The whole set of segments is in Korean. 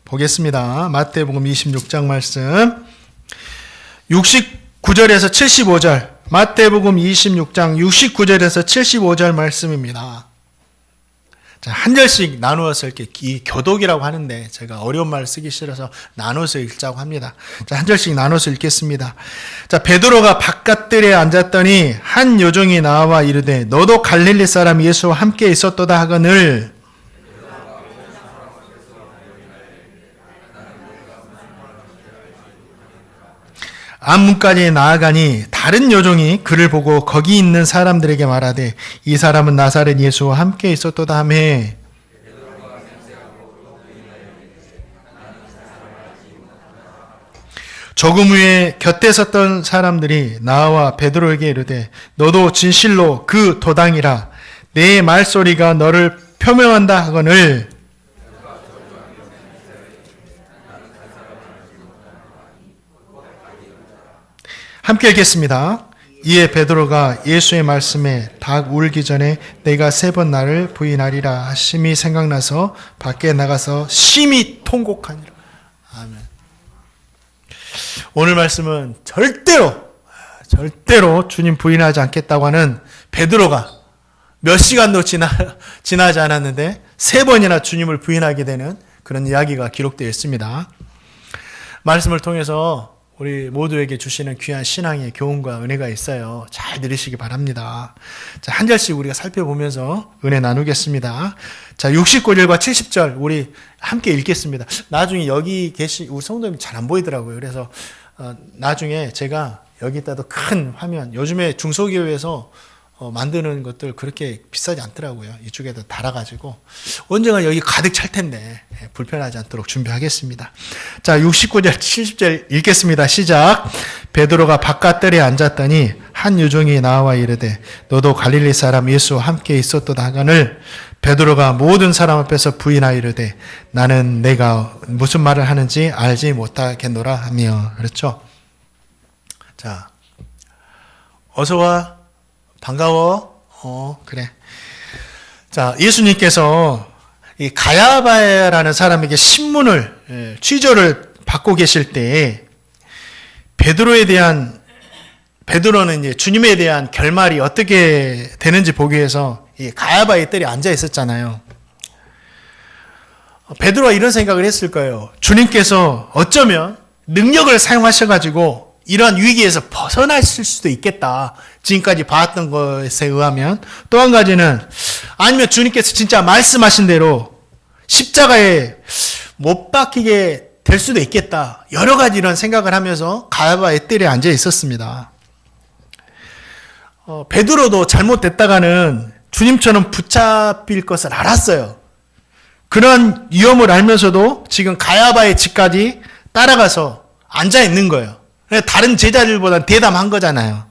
보겠습니다. 마태복음 26장 말씀 69절에서 75절, 마태복음 26장 69절에서 75절 말씀입니다. 자, 한 절씩 나누어서 이렇게 이 교독이라고 하는데 제가 어려운 말 쓰기 싫어서 나눠서 읽자고 합니다. 자, 한 절씩 나눠서 읽겠습니다. 자, 베드로가 바깥들에 앉았더니 한 요종이 나와 이르되 너도 갈릴리 사람 예수와 함께 있었도다 하거늘 앞문까지 나아가니 다른 요종이 그를 보고 거기 있는 사람들에게 말하되 이 사람은 나사렛 예수와 함께 있었도다 하며 조금 후에 곁에 섰던 사람들이 나와 베드로에게 이르되 너도 진실로 그 도당이라 내 말소리가 너를 표명한다 하거늘 함께 읽겠습니다. 이에 베드로가 예수의 말씀에 닭 울기 전에 내가 3번 나를 부인하리라 하심이 생각나서 밖에 나가서 심히 통곡하니라. 아멘. 오늘 말씀은 절대로 주님 부인하지 않겠다고 하는 베드로가 몇 시간도 지나지 않았는데 3번이나 주님을 부인하게 되는 그런 이야기가 기록되어 있습니다. 말씀을 통해서 우리 모두에게 주시는 귀한 신앙의 교훈과 은혜가 있어요. 잘 들으시기 바랍니다. 자, 한 절씩 우리가 살펴보면서 은혜 나누겠습니다. 자, 69절과 70절 우리 함께 읽겠습니다. 나중에 여기 우리 성도님 잘 안 보이더라고요. 그래서 나중에 제가 여기다도 큰 화면, 요즘에 중소교회에서 만드는 것들 그렇게 비싸지 않더라고요. 이쪽에다 달아가지고 언젠가 여기 가득 찰 텐데 불편하지 않도록 준비하겠습니다. 자, 69절 70절 읽겠습니다. 시작. 베드로가 바깥들에 앉았더니 한 요종이 나와 이르되 너도 갈릴리 사람 예수와 함께 있었도다 하거늘 베드로가 모든 사람 앞에서 부인하여 이르되 나는 내가 무슨 말을 하는지 알지 못하겠노라 하며. 그렇죠? 자, 어서와. 반가워. 그래. 자, 예수님께서 이 가야바라는 사람에게 신문을, 취조를 받고 계실 때, 베드로는 이제 주님에 대한 결말이 어떻게 되는지 보기 위해서 이 가야바의 뜰에 앉아 있었잖아요. 베드로가 이런 생각을 했을 거예요. 주님께서 어쩌면 능력을 사용하셔가지고 이러한 위기에서 벗어나실 수도 있겠다. 지금까지 봐왔던 것에 의하면. 또 한 가지는 아니면 주님께서 진짜 말씀하신 대로 십자가에 못 박히게 될 수도 있겠다. 여러 가지 이런 생각을 하면서 가야바의 뜰에 앉아 있었습니다. 베드로도 잘못됐다가는 주님처럼 붙잡힐 것을 알았어요. 그런 위험을 알면서도 지금 가야바의 집까지 따라가서 앉아 있는 거예요. 다른 제자들보다 대담한 거잖아요.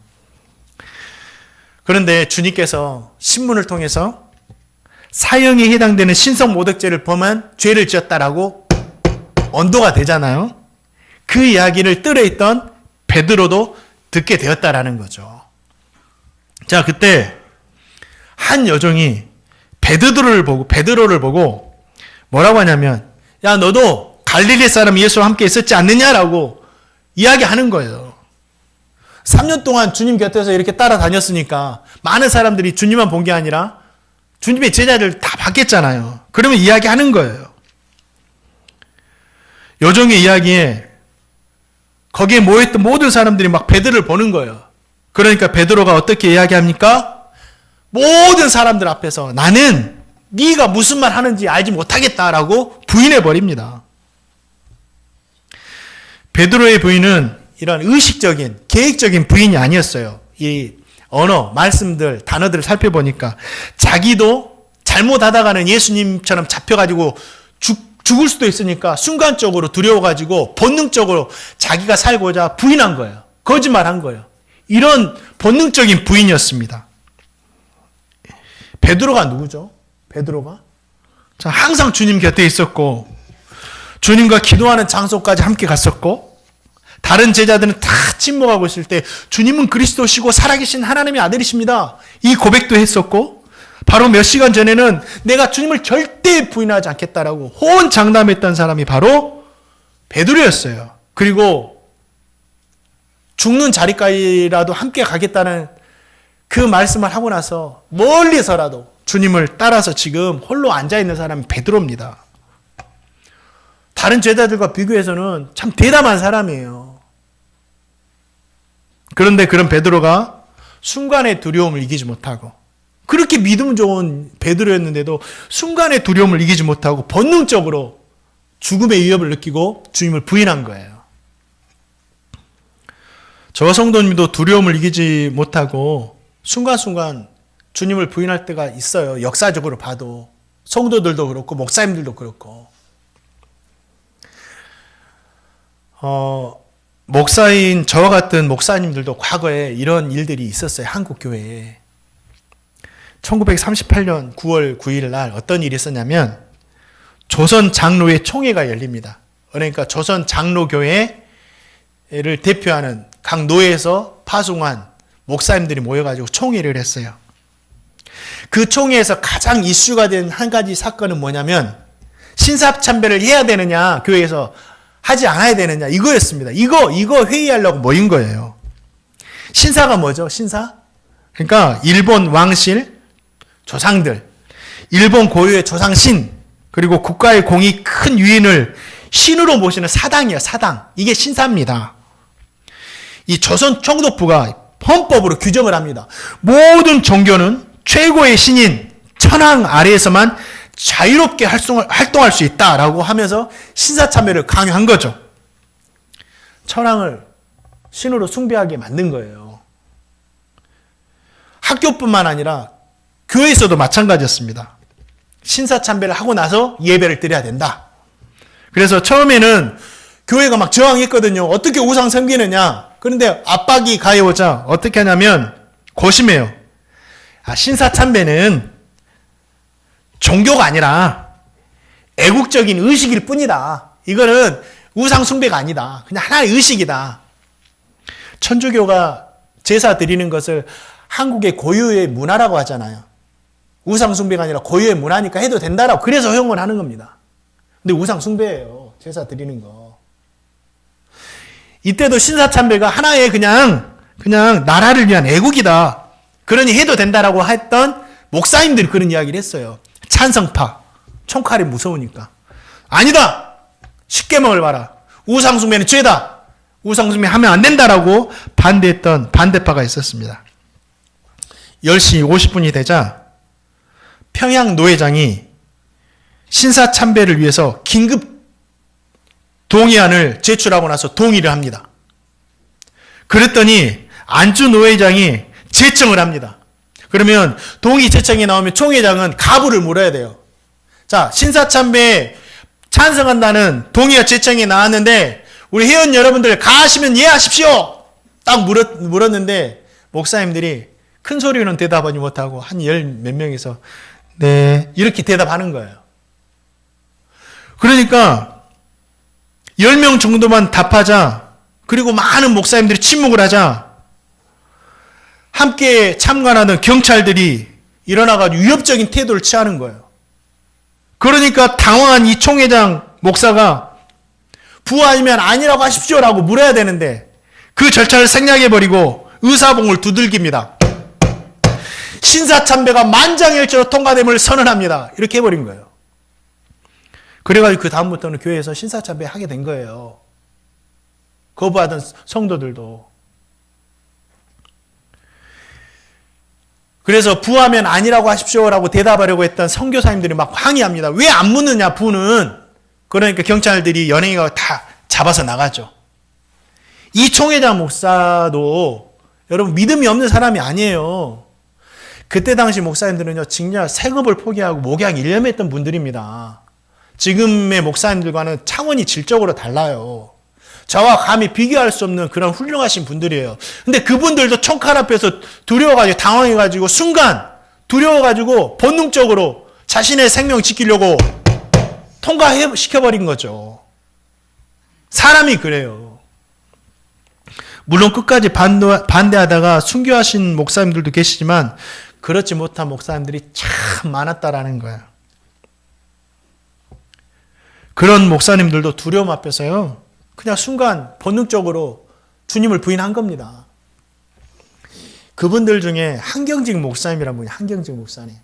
그런데 주님께서 신문을 통해서 사형에 해당되는 신성모독죄를 범한 죄를 지었다라고 언도가 되잖아요. 그 이야기를 뜰에 있던 베드로도 듣게 되었다라는 거죠. 자, 그때 한 여종이 베드로를 보고 뭐라고 하냐면 야, 너도 갈릴리 사람 예수와 함께 있었지 않느냐라고 이야기하는 거예요. 3년 동안 주님 곁에서 이렇게 따라다녔으니까 많은 사람들이 주님만 본 게 아니라 주님의 제자를 다 봤겠잖아요. 그러면 이야기하는 거예요. 여종의 이야기에 거기에 모여있던 모든 사람들이 막 베드로를 보는 거예요. 그러니까 베드로가 어떻게 이야기합니까? 모든 사람들 앞에서 나는 네가 무슨 말 하는지 알지 못하겠다라고 부인해버립니다. 베드로의 부인은 이런 의식적인, 계획적인 부인이 아니었어요. 이 언어, 말씀들, 단어들을 살펴보니까 자기도 잘못하다가는 예수님처럼 잡혀가지고 죽을 수도 있으니까 순간적으로 두려워가지고 본능적으로 자기가 살고자 부인한 거예요. 거짓말한 거예요. 이런 본능적인 부인이었습니다. 베드로가 누구죠? 베드로가? 자, 항상 주님 곁에 있었고 주님과 기도하는 장소까지 함께 갔었고 다른 제자들은 다 침묵하고 있을 때 주님은 그리스도시고 살아계신 하나님의 아들이십니다. 이 고백도 했었고 바로 몇 시간 전에는 내가 주님을 절대 부인하지 않겠다라고 호언장담했던 사람이 바로 베드로였어요. 그리고 죽는 자리까지라도 함께 가겠다는 그 말씀을 하고 나서 멀리서라도 주님을 따라서 지금 홀로 앉아있는 사람이 베드로입니다. 다른 제자들과 비교해서는 참 대담한 사람이에요. 그런데 그런 베드로가 순간의 두려움을 이기지 못하고, 그렇게 믿음 좋은 베드로였는데도 순간의 두려움을 이기지 못하고 본능적으로 죽음의 위협을 느끼고 주님을 부인한 거예요. 저 성도님도 두려움을 이기지 못하고 순간순간 주님을 부인할 때가 있어요. 역사적으로 봐도. 성도들도 그렇고 목사님들도 그렇고. 목사인 저와 같은 목사님들도 과거에 이런 일들이 있었어요. 한국 교회에. 1938년 9월 9일 날 어떤 일이 있었냐면 조선 장로회 총회가 열립니다. 그러니까 조선 장로교회를 대표하는 각 노예에서 파송한 목사님들이 모여가지고 총회를 했어요. 그 총회에서 가장 이슈가 된 한 가지 사건은 뭐냐면 신사참배를 해야 되느냐, 교회에서 하지 않아야 되느냐, 이거였습니다. 이거 회의하려고 모인 거예요. 신사가 뭐죠? 신사? 그러니까 일본 왕실, 조상들, 일본 고유의 조상신, 그리고 국가의 공이 큰 유인을 신으로 모시는 사당이에요. 사당. 이게 신사입니다. 이 조선 총독부가 헌법으로 규정을 합니다. 모든 종교는 최고의 신인 천황 아래에서만 자유롭게 활동할 수 있다라고 하면서 신사참배를 강요한 거죠. 천황을 신으로 숭배하게 만든 거예요. 학교뿐만 아니라 교회에서도 마찬가지였습니다. 신사참배를 하고 나서 예배를 드려야 된다. 그래서 처음에는 교회가 막 저항했거든요. 어떻게 우상 섬기느냐. 그런데 압박이 가해오자 어떻게 하냐면 고심해요. 신사참배는 종교가 아니라 애국적인 의식일 뿐이다. 이거는 우상 숭배가 아니다. 그냥 하나의 의식이다. 천주교가 제사 드리는 것을 한국의 고유의 문화라고 하잖아요. 우상 숭배가 아니라 고유의 문화니까 해도 된다라고 그래서 허용을 하는 겁니다. 근데 우상 숭배예요. 제사 드리는 거. 이때도 신사참배가 하나의 그냥 나라를 위한 애국이다. 그러니 해도 된다라고 했던 목사님들이 그런 이야기를 했어요. 찬성파. 총칼이 무서우니까. 아니다. 십계명을 봐라. 우상숭배는 죄다. 우상숭배 하면 안 된다라고 반대했던 반대파가 있었습니다. 10시 50분이 되자 평양 노회장이 신사참배를 위해서 긴급 동의안을 제출하고 나서 동의를 합니다. 그랬더니 안주 노회장이 제청을 합니다. 그러면 동의 제청이 나오면 총회장은 가부를 물어야 돼요. 자, 신사참배에 찬성한다는 동의와 제청이 나왔는데 우리 회원 여러분들 가시면 예하십시오. 딱 물었는데 목사님들이 큰 소리로는 대답하지 못하고 한 열 몇 명이서 네 이렇게 대답하는 거예요. 그러니까 10명 정도만 답하자, 그리고 많은 목사님들이 침묵을 하자 함께 참관하는 경찰들이 일어나가지고 위협적인 태도를 취하는 거예요. 그러니까 당황한 이 총회장 목사가 부하이면 아니라고 하십시오라고 물어야 되는데 그 절차를 생략해버리고 의사봉을 두들깁니다. 신사참배가 만장일치로 통과됨을 선언합니다. 이렇게 해버린 거예요. 그래가지고 그 다음부터는 교회에서 신사참배 하게 된 거예요. 거부하던 성도들도. 그래서 부하면 아니라고 하십시오라고 대답하려고 했던 선교사님들이 막 항의합니다. 왜 안 묻느냐 부는. 그러니까 경찰들이 연예인가 다 잡아서 나가죠. 이 총회장 목사도 여러분 믿음이 없는 사람이 아니에요. 그때 당시 목사님들은요 진짜 생업을 포기하고 목양 일념했던 분들입니다. 지금의 목사님들과는 차원이 질적으로 달라요. 저와 감히 비교할 수 없는 그런 훌륭하신 분들이에요. 근데 그분들도 총칼 앞에서 두려워가지고 당황해가지고 순간 두려워가지고 본능적으로 자신의 생명 지키려고 통과시켜버린 거죠. 사람이 그래요. 물론 끝까지 반대하다가 순교하신 목사님들도 계시지만 그렇지 못한 목사님들이 참 많았다라는 거예요. 그런 목사님들도 두려움 앞에서요, 그냥 순간 본능적으로 주님을 부인한 겁니다. 그분들 중에 한경직 목사님이라는 분이, 한경직 목사님.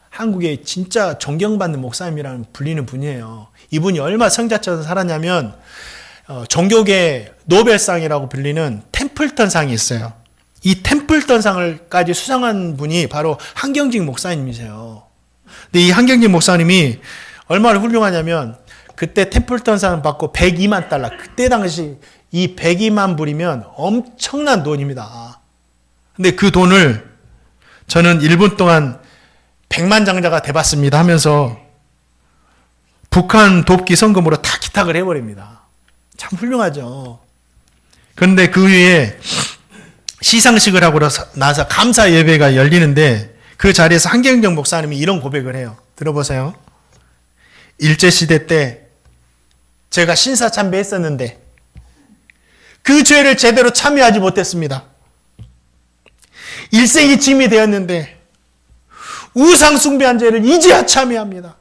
한국의 진짜 존경받는 목사님이라는 불리는 분이에요. 이분이 얼마나 성자처럼 살았냐면, 종교계 노벨상이라고 불리는 템플턴상이 있어요. 이 템플턴상을까지 수상한 분이 바로 한경직 목사님이세요. 근데 이 한경직 목사님이 얼마나 훌륭하냐면, 그때 템플턴상 받고 102만 달러, 그때 당시 이 102만 불이면 엄청난 돈입니다. 근데 그 돈을 저는 1분 동안 백만장자가 돼봤습니다 하면서 북한 돕기 성금으로 다 기탁을 해버립니다. 참 훌륭하죠. 그런데 그 후에 시상식을 하고 나서 감사 예배가 열리는데 그 자리에서 한경정 목사님이 이런 고백을 해요. 들어보세요. 일제시대 때 제가 신사참배했었는데 그 죄를 제대로 참여하지 못했습니다. 일생이 짐이 되었는데 우상 숭배한 죄를 이제야 참여합니다.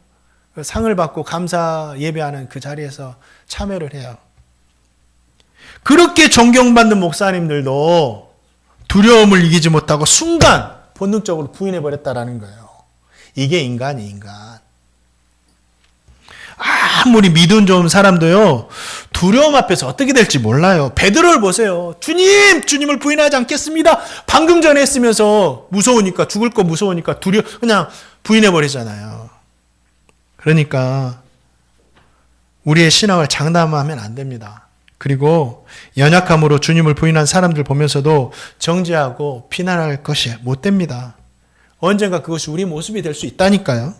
상을 받고 감사 예배하는 그 자리에서 참여를 해요. 그렇게 존경받는 목사님들도 두려움을 이기지 못하고 순간 본능적으로 부인해버렸다라는 거예요. 이게 인간이 인간. 아무리 믿음 좋은 사람도요, 두려움 앞에서 어떻게 될지 몰라요. 베드로를 보세요. 주님을 부인하지 않겠습니다. 방금 전에 했으면서 무서우니까, 죽을 거 무서우니까 그냥 부인해버리잖아요. 그러니까 우리의 신앙을 장담하면 안 됩니다. 그리고 연약함으로 주님을 부인한 사람들 보면서도 정죄하고 비난할 것이 못 됩니다. 언젠가 그것이 우리 모습이 될 수 있다니까요.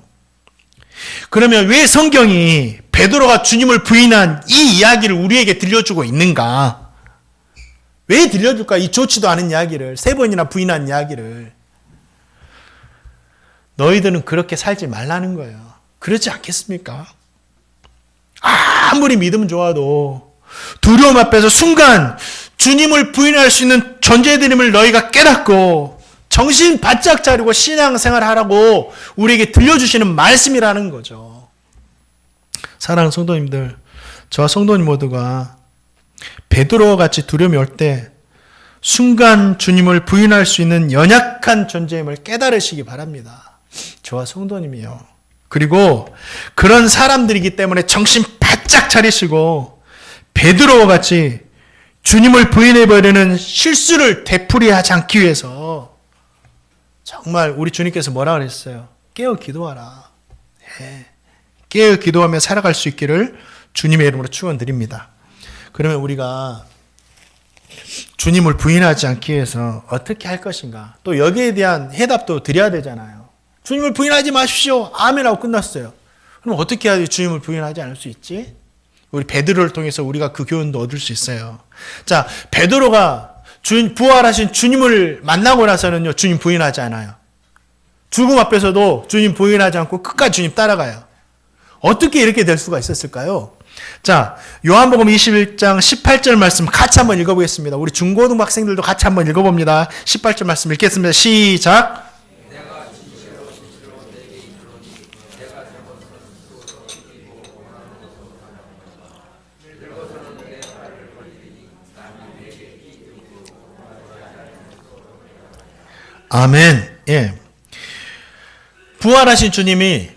그러면 왜 성경이 베드로가 주님을 부인한 이 이야기를 우리에게 들려주고 있는가? 왜 들려줄까? 이 좋지도 않은 이야기를, 3번이나 부인한 이야기를. 너희들은 그렇게 살지 말라는 거예요. 그렇지 않겠습니까? 아무리 믿음 좋아도 두려움 앞에서 순간 주님을 부인할 수 있는 존재됨을 너희가 깨닫고 정신 바짝 차리고 신앙생활 하라고 우리에게 들려주시는 말씀이라는 거죠. 사랑하는 성도님들, 저와 성도님 모두가 베드로와 같이 두려움이 올 때 순간 주님을 부인할 수 있는 연약한 존재임을 깨달으시기 바랍니다. 저와 성도님이요. 그리고 그런 사람들이기 때문에 정신 바짝 차리시고 베드로와 같이 주님을 부인해버리는 실수를 되풀이하지 않기 위해서 정말 우리 주님께서 뭐라 그랬어요? 깨어 기도하라. 네. 깨어 기도하며 살아갈 수 있기를 주님의 이름으로 축원드립니다. 그러면 우리가 주님을 부인하지 않기 위해서 어떻게 할 것인가? 또 여기에 대한 해답도 드려야 되잖아요. 주님을 부인하지 마십시오. 아멘하고 끝났어요. 그럼 어떻게 해야 주님을 부인하지 않을 수 있지? 우리 베드로를 통해서 우리가 그 교훈도 얻을 수 있어요. 자, 베드로가 부활하신 주님을 만나고 나서는요, 주님 부인하지 않아요. 죽음 앞에서도 주님 부인하지 않고 끝까지 주님 따라가요. 어떻게 이렇게 될 수가 있었을까요? 자, 요한복음 21장 18절 말씀 같이 한번 읽어보겠습니다. 우리 중고등학생들도 같이 한번 읽어봅니다. 18절 말씀 읽겠습니다. 시작. 아멘. 예. 부활하신 주님이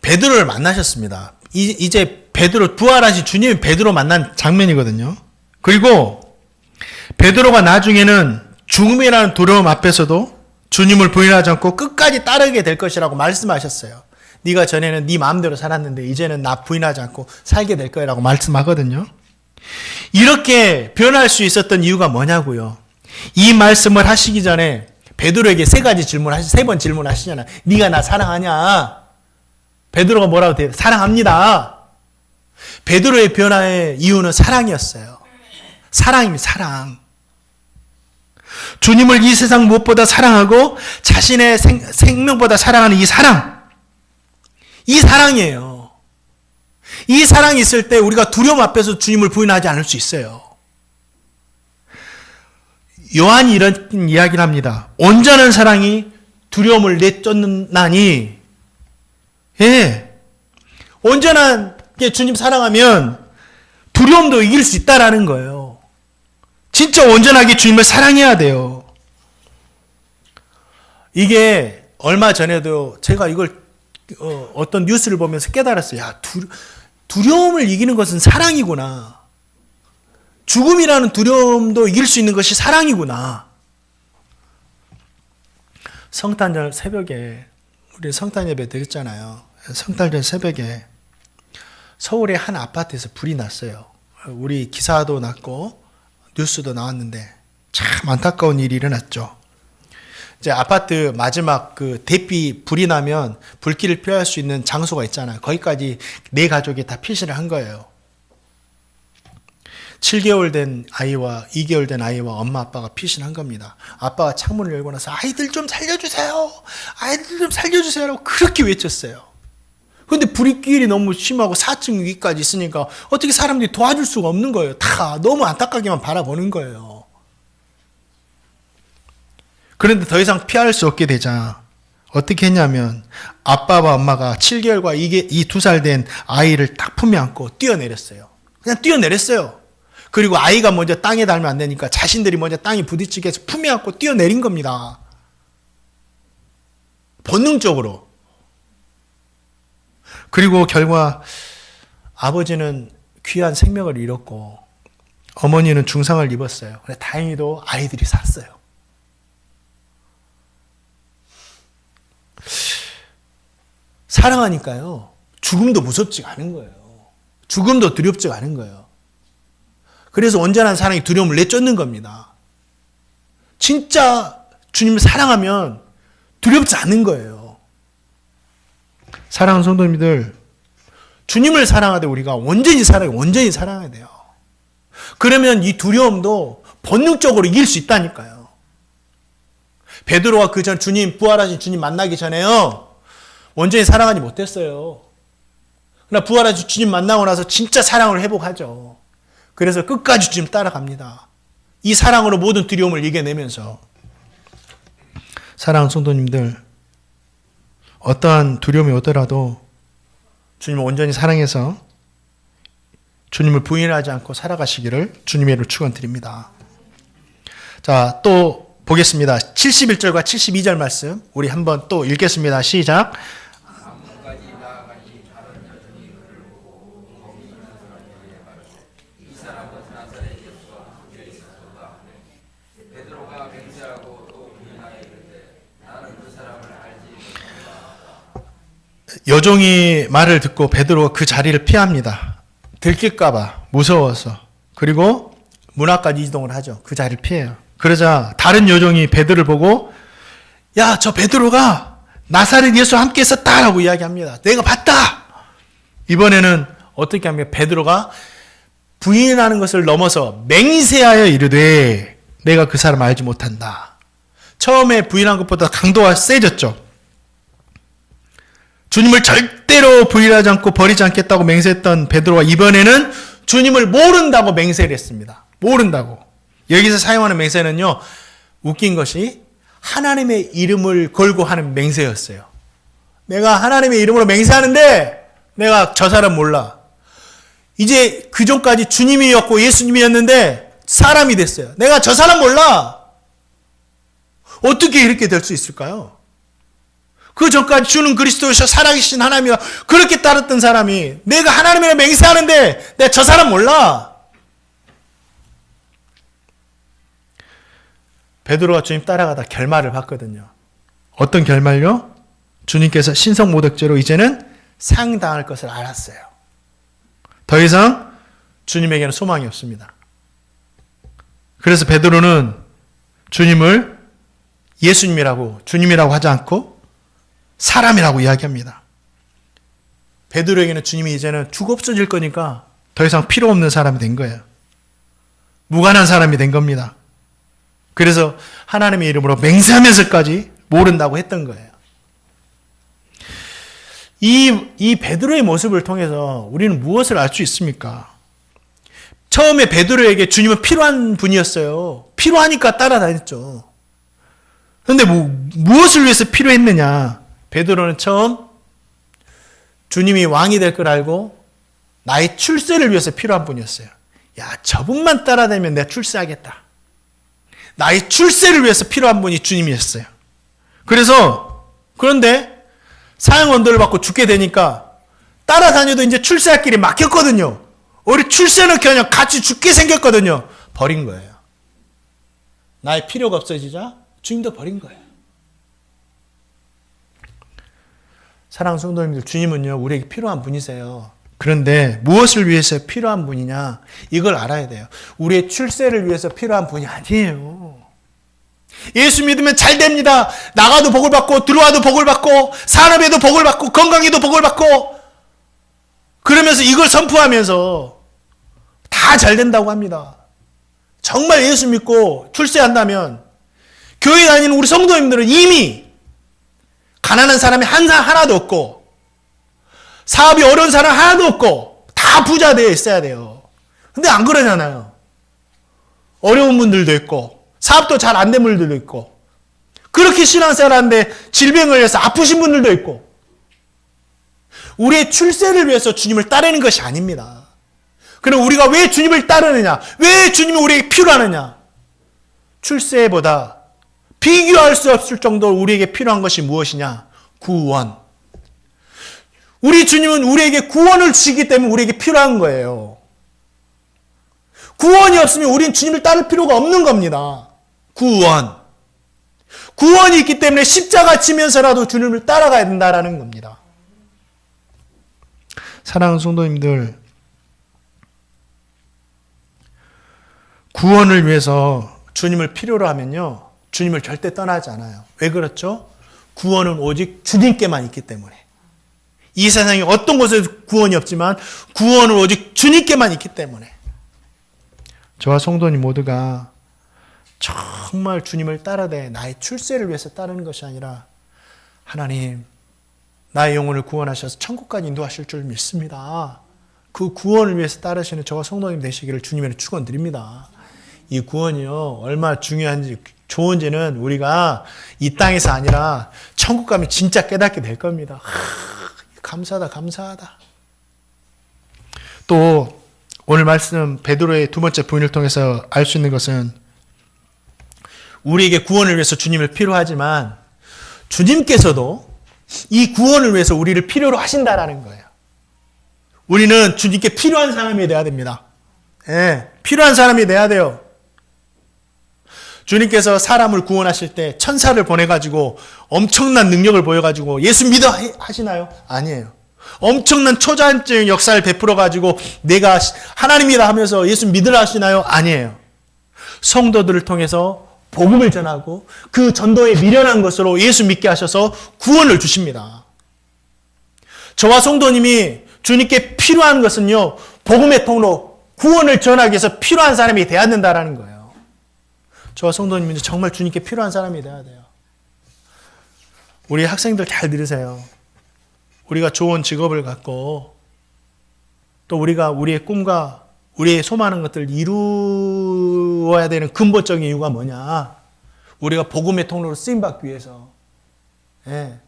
베드로를 만나셨습니다. 이제 부활하신 주님이 베드로 만난 장면이거든요. 그리고 베드로가 나중에는 죽음이라는 두려움 앞에서도 주님을 부인하지 않고 끝까지 따르게 될 것이라고 말씀하셨어요. 네가 전에는 네 마음대로 살았는데 이제는 나 부인하지 않고 살게 될 거라고 말씀하거든요. 이렇게 변할 수 있었던 이유가 뭐냐고요. 이 말씀을 하시기 전에 베드로에게 3번 질문하시잖아요. 네가 나 사랑하냐? 베드로가 뭐라고 해요? 사랑합니다. 베드로의 변화의 이유는 사랑이었어요. 사랑입니다. 사랑. 주님을 이 세상 무엇보다 사랑하고 자신의 생명보다 사랑하는 이 사랑. 이 사랑이에요. 이 사랑이 있을 때 우리가 두려움 앞에서 주님을 부인하지 않을 수 있어요. 요한이 이런 이야기를 합니다. 온전한 사랑이 두려움을 내쫓나니, 예, 온전하게 주님 사랑하면 두려움도 이길 수 있다라는 거예요. 진짜 온전하게 주님을 사랑해야 돼요. 이게 얼마 전에도 제가 이걸 어떤 뉴스를 보면서 깨달았어요. 야, 두려움을 이기는 것은 사랑이구나. 죽음이라는 두려움도 이길 수 있는 것이 사랑이구나. 성탄절 새벽에 우리 성탄 예배 드렸잖아요. 성탄절 새벽에 서울의 한 아파트에서 불이 났어요. 우리 기사도 났고 뉴스도 나왔는데 참 안타까운 일이 일어났죠. 이제 아파트 마지막 그 대피 불이 나면 불길을 피할 수 있는 장소가 있잖아요. 거기까지 네 가족이 다 피신을 한 거예요. 7개월 된 아이와 2개월 된 아이와 엄마 아빠가 피신한 겁니다. 아빠가 창문을 열고 나서 아이들 좀 살려주세요. 아이들 좀 살려주세요라고 그렇게 외쳤어요. 그런데 불길이 너무 심하고 4층 위까지 있으니까 어떻게 사람들이 도와줄 수가 없는 거예요. 다 너무 안타깝게만 바라보는 거예요. 그런데 더 이상 피할 수 없게 되자 어떻게 했냐면 아빠와 엄마가 7개월과 이 2살 된 아이를 딱 품에 안고 뛰어내렸어요. 그냥 뛰어내렸어요. 그리고 아이가 먼저 땅에 닿으면 안 되니까 자신들이 먼저 땅에 부딪히게 해서 품에 안고 뛰어내린 겁니다. 본능적으로. 그리고 결과 아버지는 귀한 생명을 잃었고 어머니는 중상을 입었어요. 근데 다행히도 아이들이 살았어요. 사랑하니까요. 죽음도 무섭지가 않은 거예요. 죽음도 두렵지가 않은 거예요. 그래서 온전한 사랑이 두려움을 내쫓는 겁니다. 진짜 주님을 사랑하면 두렵지 않은 거예요. 사랑하는 성도님들, 주님을 사랑하되 우리가 온전히 사랑해야 돼요. 그러면 이 두려움도 본능적으로 이길 수 있다니까요. 베드로가 그 전 주님, 부활하신 주님 만나기 전에요. 온전히 사랑하지 못했어요. 그러나 부활하신 주님 만나고 나서 진짜 사랑을 회복하죠. 그래서 끝까지 주님 따라갑니다. 이 사랑으로 모든 두려움을 이겨내면서. 사랑하는 성도님들, 어떠한 두려움이 오더라도 주님을 온전히 사랑해서 주님을 부인하지 않고 살아가시기를 주님의 이름으로 축원드립니다. 자, 또 보겠습니다. 71절과 72절 말씀 우리 한번 또 읽겠습니다. 시작. 여종이 말을 듣고 베드로가 그 자리를 피합니다. 들킬까봐 무서워서. 그리고 문 앞까지 이동을 하죠. 그 자리를 피해요. 그러자 다른 여종이 베드로를 보고 야, 저 베드로가 나사렛 예수와 함께 있었다라고 이야기합니다. 내가 봤다. 이번에는 어떻게 하면 베드로가 부인하는 것을 넘어서 맹세하여 이르되 내가 그 사람 알지 못한다. 처음에 부인한 것보다 강도가 세졌죠. 주님을 절대로 부인하지 않고 버리지 않겠다고 맹세했던 베드로가 이번에는 주님을 모른다고 맹세를 했습니다. 모른다고. 여기서 사용하는 맹세는요, 웃긴 것이 하나님의 이름을 걸고 하는 맹세였어요. 내가 하나님의 이름으로 맹세하는데 내가 저 사람 몰라. 이제 그 전까지 주님이었고 예수님이었는데 사람이 됐어요. 내가 저 사람 몰라. 어떻게 이렇게 될 수 있을까요? 그 전까지 주는 그리스도이셔 살아계신 하나님이라 그렇게 따랐던 사람이 내가 하나님이라 맹세하는데 내가 저 사람 몰라. 베드로가 주님 따라가다 결말을 봤거든요. 어떤 결말요? 주님께서 신성모독죄로 이제는 상당할 것을 알았어요. 더 이상 주님에게는 소망이 없습니다. 그래서 베드로는 주님을 예수님이라고 주님이라고 하지 않고 사람이라고 이야기합니다. 베드로에게는 주님이 이제는 죽어 없어질 거니까 더 이상 필요 없는 사람이 된 거예요. 무관한 사람이 된 겁니다. 그래서 하나님의 이름으로 맹세하면서까지 모른다고 했던 거예요. 이 베드로의 모습을 통해서 우리는 무엇을 알 수 있습니까? 처음에 베드로에게 주님은 필요한 분이었어요. 필요하니까 따라다녔죠. 그런데 무엇을 위해서 필요했느냐? 베드로는 처음 주님이 왕이 될 걸 알고 나의 출세를 위해서 필요한 분이었어요. 야, 저분만 따라다니면 내가 출세하겠다. 나의 출세를 위해서 필요한 분이 주님이었어요. 그런데 사형 언도를 받고 죽게 되니까 따라다녀도 이제 출세할 길이 막혔거든요. 우리 출세는 그냥 같이 죽게 생겼거든요. 버린 거예요. 나의 필요가 없어지자 주님도 버린 거예요. 사랑하는 성도님들, 주님은요, 우리에게 필요한 분이세요. 그런데 무엇을 위해서 필요한 분이냐? 이걸 알아야 돼요. 우리의 출세를 위해서 필요한 분이 아니에요. 예수 믿으면 잘 됩니다. 나가도 복을 받고 들어와도 복을 받고 산업에도 복을 받고 건강에도 복을 받고 그러면서 이걸 선포하면서 다 잘 된다고 합니다. 정말 예수 믿고 출세한다면 교회 다니는 우리 성도님들은 이미 가난한 사람이 하나도 없고 사업이 어려운 사람 하나도 없고 다 부자 되어 있어야 돼요. 근데 안 그러잖아요. 어려운 분들도 있고 사업도 잘 안 된 분들도 있고 그렇게 신앙생활하는데 질병을 해서 아프신 분들도 있고 우리의 출세를 위해서 주님을 따르는 것이 아닙니다. 그럼 우리가 왜 주님을 따르느냐? 왜 주님이 우리에게 필요하느냐? 출세보다 비교할 수 없을 정도로 우리에게 필요한 것이 무엇이냐? 구원. 우리 주님은 우리에게 구원을 주시기 때문에 우리에게 필요한 거예요. 구원이 없으면 우리는 주님을 따를 필요가 없는 겁니다. 구원. 구원이 있기 때문에 십자가 지면서라도 주님을 따라가야 된다라는 겁니다. 사랑하는 성도님들, 구원을 위해서 주님을 필요로 하면요, 주님을 절대 떠나지 않아요. 왜 그렇죠? 구원은 오직 주님께만 있기 때문에. 이 세상에 어떤 곳에서 구원이 없지만 구원은 오직 주님께만 있기 때문에. 저와 성도님 모두가 정말 주님을 따라대 나의 출세를 위해서 따르는 것이 아니라 하나님, 나의 영혼을 구원하셔서 천국까지 인도하실 줄 믿습니다. 그 구원을 위해서 따르시는 저와 성도님 되시기를 주님의 축원드립니다. 이 구원이요, 얼마나 중요한지 좋은지는 우리가 이 땅에서 아니라 천국 가면 진짜 깨닫게 될 겁니다. 감사하다, 감사하다. 또 오늘 말씀 베드로의 두 번째 부인을 통해서 알 수 있는 것은 우리에게 구원을 위해서 주님을 필요하지만 주님께서도 이 구원을 위해서 우리를 필요로 하신다라는 거예요. 우리는 주님께 필요한 사람이 돼야 됩니다. 예, 필요한 사람이 돼야 돼요. 주님께서 사람을 구원하실 때 천사를 보내가지고 엄청난 능력을 보여가지고 예수 믿어 하시나요? 아니에요. 엄청난 초자연적인 역사를 베풀어가지고 내가 하나님이다 하면서 예수 믿으라 하시나요? 아니에요. 성도들을 통해서 복음을 전하고 그 전도에 미련한 것으로 예수 믿게 하셔서 구원을 주십니다. 저와 성도님이 주님께 필요한 것은요, 복음의 통로, 구원을 전하기 위해서 필요한 사람이 되어야 된다는 거예요. 저와 성도님은 정말 주님께 필요한 사람이 되어야 돼요. 우리 학생들 잘 들으세요. 우리가 좋은 직업을 갖고 또 우리가 우리의 꿈과 우리의 소망하는 것들을 이루어야 되는 근본적인 이유가 뭐냐? 우리가 복음의 통로로 쓰임받기 위해서. 예.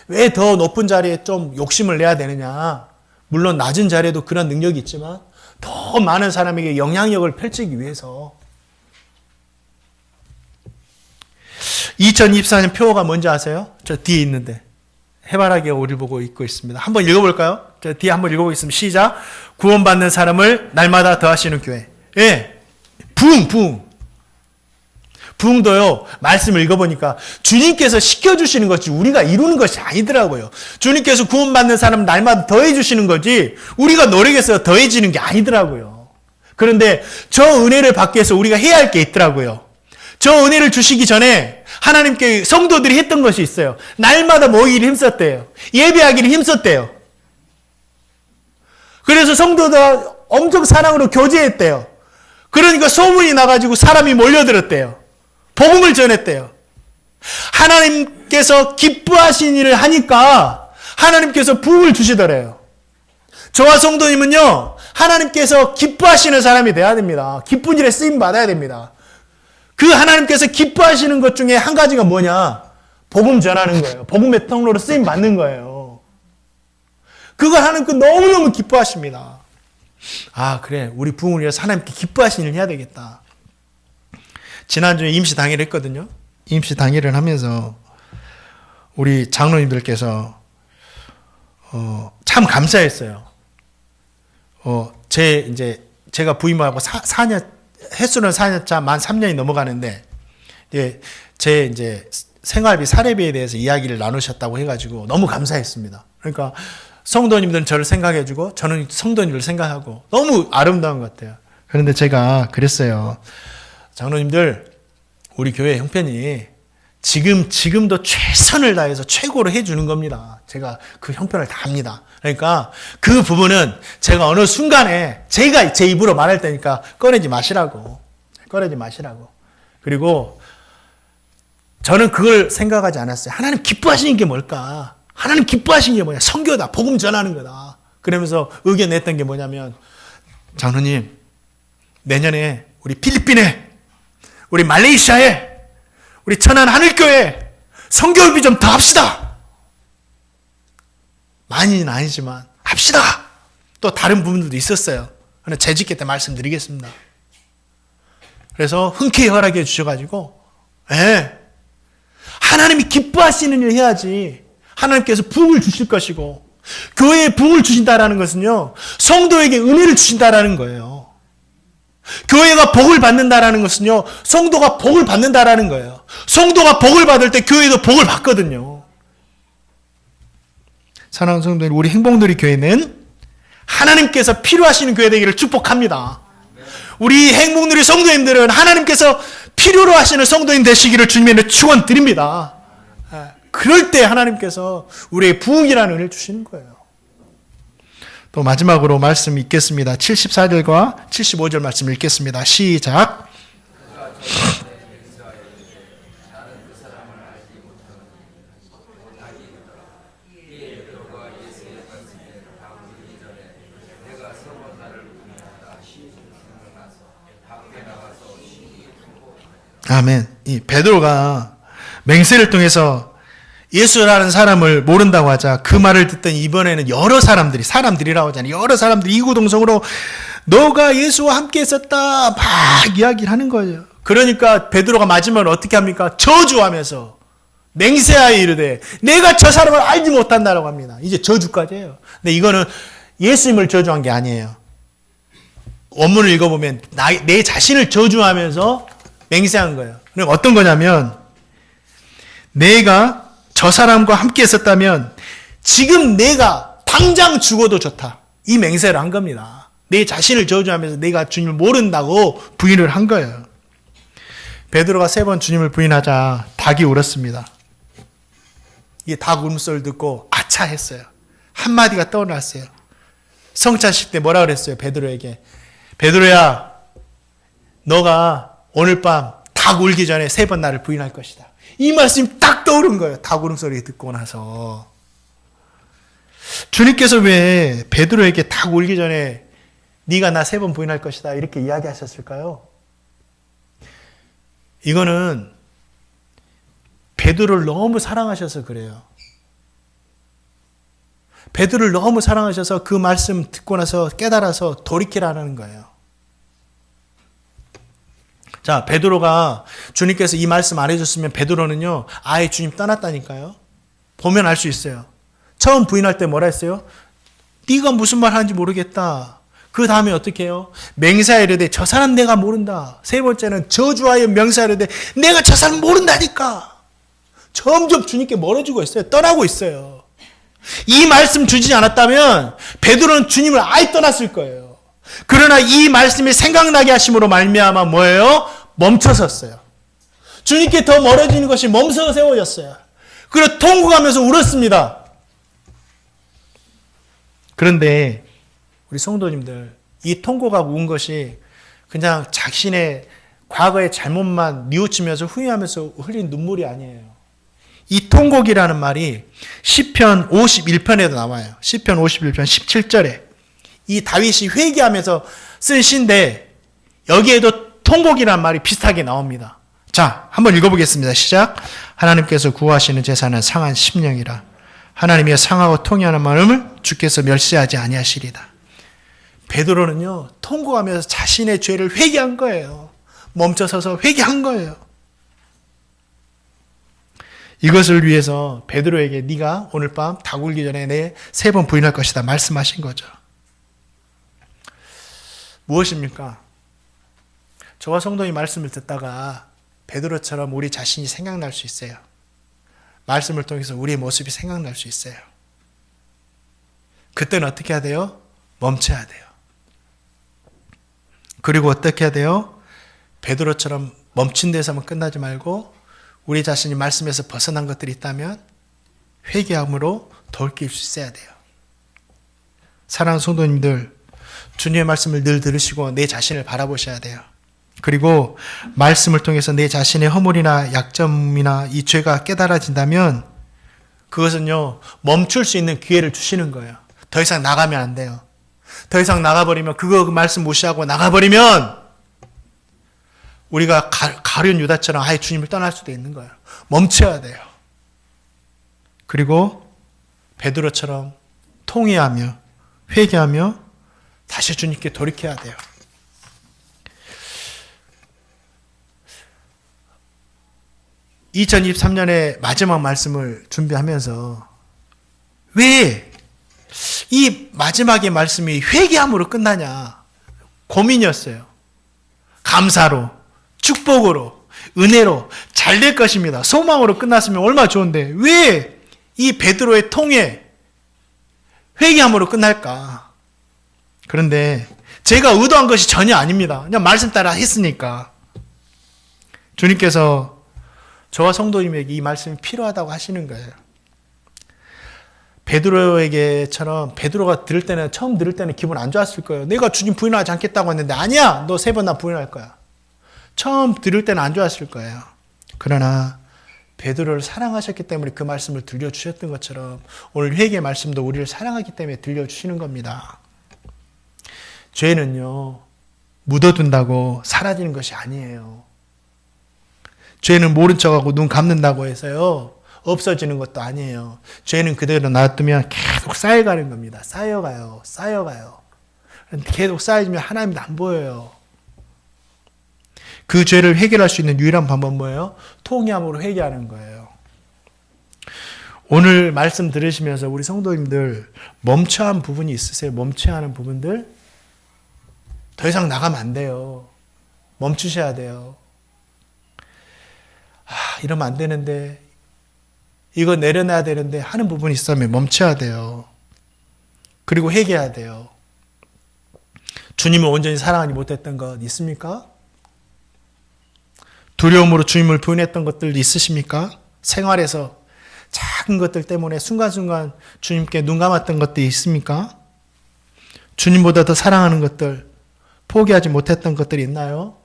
왜 더 높은 자리에 좀 욕심을 내야 되느냐? 물론 낮은 자리에도 그런 능력이 있지만 더 많은 사람에게 영향력을 펼치기 위해서. 2024년 표어가 뭔지 아세요? 저 뒤에 있는데. 해바라기가 우리를 보고 있고 있습니다. 한번 읽어볼까요? 저 뒤에 한번 읽어보겠습니다. 시작. 구원받는 사람을 날마다 더하시는 교회. 예. 부흥. 부흥도요, 말씀을 읽어보니까 주님께서 시켜주시는 것이 우리가 이루는 것이 아니더라고요. 주님께서 구원받는 사람 날마다 더해주시는 거지 우리가 노력해서 더해지는 게 아니더라고요. 그런데 저 은혜를 받기 위해서 우리가 해야 할 게 있더라고요. 저 은혜를 주시기 전에 하나님께 성도들이 했던 것이 있어요. 날마다 모이기를 힘썼대요. 예배하기를 힘썼대요. 그래서 성도들 엄청 사랑으로 교제했대요. 그러니까 소문이 나가지고 사람이 몰려들었대요. 복음을 전했대요. 하나님께서 기뻐하신 일을 하니까 하나님께서 부흥을 주시더래요. 저와 성도님은요, 하나님께서 기뻐하시는 사람이 돼야 됩니다. 기쁜 일에 쓰임 받아야 됩니다. 그 하나님께서 기뻐하시는 것 중에 한 가지가 뭐냐? 복음 전하는 거예요. 복음의 통로로 쓰임 받는 거예요. 그걸 하나님께 너무너무 기뻐하십니다. 아, 그래. 우리 부흥을 위해서 하나님께 기뻐하시는 일을 해야 되겠다. 지난주에 임시 당일을 했거든요. 임시 당일을 하면서 우리 장로님들께서 참 감사했어요. 제가 부임하고 4년, 횟수는 4년차 만 3년이 넘어가는데, 제 생활비, 사례비에 대해서 이야기를 나누셨다고 해가지고 너무 감사했습니다. 그러니까 성도님들은 저를 생각해주고 저는 성도님들을 생각하고 너무 아름다운 것 같아요. 그런데 제가 그랬어요. 장로님들, 우리 교회 형편이 지금도 최선을 다해서 최고로 해주는 겁니다. 제가 그 형편을 다 합니다. 그러니까 그 부분은 제가 어느 순간에 제가 제 입으로 말할 테니까 꺼내지 마시라고. 그리고 저는 그걸 생각하지 않았어요. 하나님 기뻐하시는 게 뭘까? 하나님 기뻐하시는 게 뭐냐? 선교다. 복음 전하는 거다. 그러면서 의견 냈던 게 뭐냐면, 장로님, 내년에 우리 필리핀에, 우리 말레이시아에, 우리 천안 하늘교회 선교비 좀 더 합시다. 많이는 아니지만 합시다. 또 다른 부분들도 있었어요. 그냥 재직회 때 말씀드리겠습니다. 그래서 흔쾌히 허락해 주셔가지고, 하나님이 기뻐하시는 일을 해야지 하나님께서 부흥을 주실 것이고, 교회에 부흥을 주신다라는 것은요, 성도에게 은혜를 주신다라는 거예요. 교회가 복을 받는다라는 것은요, 성도가 복을 받는다라는 거예요. 성도가 복을 받을 때 교회도 복을 받거든요. 사랑하는 성도들, 우리 행복누리 교회는 하나님께서 필요하시는 교회 되기를 축복합니다. 우리 행복누리 성도님들은 하나님께서 필요로 하시는 성도인 되시기를 주님의 축원드립니다. 그럴 때 하나님께서 우리의 부흥이라는 은혜를 주시는 거예요. 또 마지막으로 말씀 읽겠습니다. 74절과 75절 말씀 읽겠습니다. 시작. 아멘. 이 베드로가 맹세를 통해서 예수라는 사람을 모른다고 하자 그 말을 듣던 이번에는 사람들이라고 하잖아요. 여러 사람들이 이구동성으로 너가 예수와 함께 했었다 막 이야기를 하는 거예요. 그러니까 베드로가 마지막으로 어떻게 합니까? 저주하면서 맹세하여 이르되 내가 저 사람을 알지 못한다라고 합니다. 이제 저주까지 해요. 근데 이거는 예수님을 저주한 게 아니에요. 원문을 읽어보면 내 자신을 저주하면서 맹세한 거예요. 그러니까 어떤 거냐면, 내가 저 사람과 함께 했었다면 지금 내가 당장 죽어도 좋다. 이 맹세를 한 겁니다. 내 자신을 저주하면서 내가 주님을 모른다고 부인을 한 거예요. 베드로가 3번 주님을 부인하자 닭이 울었습니다. 이 닭 울음소리를 듣고 아차 했어요. 한마디가 떠올랐어요. 성찬식 때 뭐라 그랬어요? 베드로에게. 베드로야, 너가 오늘 밤 닭 울기 전에 3번 나를 부인할 것이다. 이 말씀이 딱 떠오른 거예요. 닭 울음소리 듣고 나서. 주님께서 왜 베드로에게 닭 울기 전에 네가 나 3번 부인할 것이다 이렇게 이야기하셨을까요? 이거는 베드로를 너무 사랑하셔서 그래요. 베드로를 너무 사랑하셔서 그 말씀 듣고 나서 깨달아서 돌이키라는 거예요. 자, 베드로가 주님께서 이 말씀 안 해줬으면 베드로는요, 아예 주님 떠났다니까요. 보면 알 수 있어요. 처음 부인할 때 뭐라 했어요? 네가 무슨 말 하는지 모르겠다. 그 다음에 어떻게 해요? 맹세하여 이르되 저 사람 내가 모른다. 3번째는 저주하여 명세하여 이르되 내가 저 사람 모른다니까. 점점 주님께 멀어지고 있어요. 떠나고 있어요. 이 말씀 주지 않았다면 베드로는 주님을 아예 떠났을 거예요. 그러나 이 말씀이 생각나게 하심으로 말미암아 뭐예요? 멈춰섰어요. 주님께 더 멀어지는 것이 멈춰 세워졌어요. 그리고 통곡하면서 울었습니다. 그런데 우리 성도님들, 이 통곡하고 운 것이 그냥 자신의 과거의 잘못만 뉘우치면서 후회하면서 흘린 눈물이 아니에요. 이 통곡이라는 말이 시편 51편에도 나와요. 시편 51편 17절에 이 다윗이 회개하면서 쓴 시인데 여기에도 통곡이란 말이 비슷하게 나옵니다. 자, 한번 읽어보겠습니다. 시작. 하나님께서 구하시는 제사는 상한 심령이라. 하나님이 상하고 통회하는 마음을 주께서 멸시하지 아니하시리다. 베드로는요, 통곡하면서 자신의 죄를 회개한 거예요. 멈춰서서 회개한 거예요. 이것을 위해서 베드로에게 네가 오늘 밤 닭 울기 전에 내 3번 부인할 것이다 말씀하신 거죠. 무엇입니까? 저와 성도님 말씀을 듣다가 베드로처럼 우리 자신이 생각날 수 있어요. 말씀을 통해서 우리의 모습이 생각날 수 있어요. 그때는 어떻게 해야 돼요? 멈춰야 돼요. 그리고 어떻게 해야 돼요? 베드로처럼 멈춘 데서만 끝나지 말고 우리 자신이 말씀에서 벗어난 것들이 있다면 회개함으로 돌이킬 수 있어야 돼요. 사랑하는 성도님들, 주님의 말씀을 늘 들으시고 내 자신을 바라보셔야 돼요. 그리고 말씀을 통해서 내 자신의 허물이나 약점이나 이 죄가 깨달아진다면 그것은요, 멈출 수 있는 기회를 주시는 거예요. 더 이상 나가면 안 돼요. 더 이상 나가버리면 그 말씀 무시하고 나가버리면 우리가 가룟 유다처럼 아예 주님을 떠날 수도 있는 거예요. 멈춰야 돼요. 그리고 베드로처럼 통회하며 회개하며 다시 주님께 돌이켜야 돼요. (2023년의) 마지막 말씀을 준비하면서 왜 이 마지막의 말씀이 회개함으로 끝나냐 고민이었어요. 감사로, 축복으로, 은혜로 잘 될 것입니다. 소망으로 끝났으면 얼마나 좋은데 왜 이 베드로의 통회, 회개함으로 끝날까? 그런데 제가 의도한 것이 전혀 아닙니다. 그냥 말씀 따라 했으니까. 주님께서 저와 성도님에게 이 말씀이 필요하다고 하시는 거예요. 베드로에게처럼 베드로가 처음 들을 때는 기분 안 좋았을 거예요. 내가 주님 부인하지 않겠다고 했는데 아니야, 너 3번 나 부인할 거야. 처음 들을 때는 안 좋았을 거예요. 그러나 베드로를 사랑하셨기 때문에 그 말씀을 들려주셨던 것처럼 오늘 회개의 말씀도 우리를 사랑하기 때문에 들려주시는 겁니다. 죄는요, 묻어둔다고 사라지는 것이 아니에요. 죄는 모른 척하고 눈 감는다고 해서요, 없어지는 것도 아니에요. 죄는 그대로 놔두면 계속 쌓여가는 겁니다. 쌓여가요. 계속 쌓여지면 하나님도 안 보여요. 그 죄를 해결할 수 있는 유일한 방법은 뭐예요? 통회함으로 회개하는 거예요. 오늘 말씀 들으시면서 우리 성도님들 멈춰야 하는 부분이 있으세요? 멈춰야 하는 부분들? 더 이상 나가면 안 돼요. 멈추셔야 돼요. 이러면 안 되는데, 이거 내려놔야 되는데 하는 부분이 있으면 멈춰야 돼요. 그리고 회개해야 돼요. 주님을 온전히 사랑하지 못했던 것 있습니까? 두려움으로 주님을 부인했던 것들 있으십니까? 생활에서 작은 것들 때문에 순간순간 주님께 눈 감았던 것들이 있습니까? 주님보다 더 사랑하는 것들, 포기하지 못했던 것들이 있나요?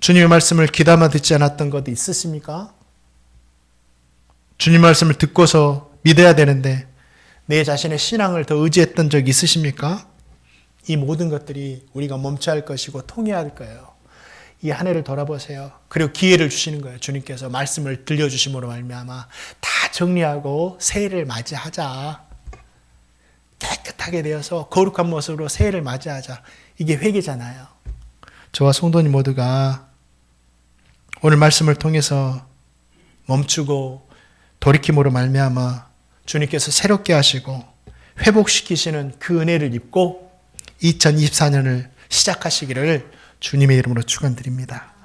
주님의 말씀을 귀담아 듣지 않았던 것도 있으십니까? 주님 말씀을 듣고서 믿어야 되는데 내 자신의 신앙을 더 의지했던 적이 있으십니까? 이 모든 것들이 우리가 멈춰야 할 것이고 통해야 할 거예요. 이 한 해를 돌아보세요. 그리고 기회를 주시는 거예요. 주님께서 말씀을 들려주심으로 말미암아 다 정리하고 새해를 맞이하자. 깨끗하게 되어서 거룩한 모습으로 새해를 맞이하자. 이게 회개잖아요. 저와 성도님 모두가 오늘 말씀을 통해서 멈추고 돌이킴으로 말미암아 주님께서 새롭게 하시고 회복시키시는 그 은혜를 입고 2024년을 시작하시기를 주님의 이름으로 축원드립니다.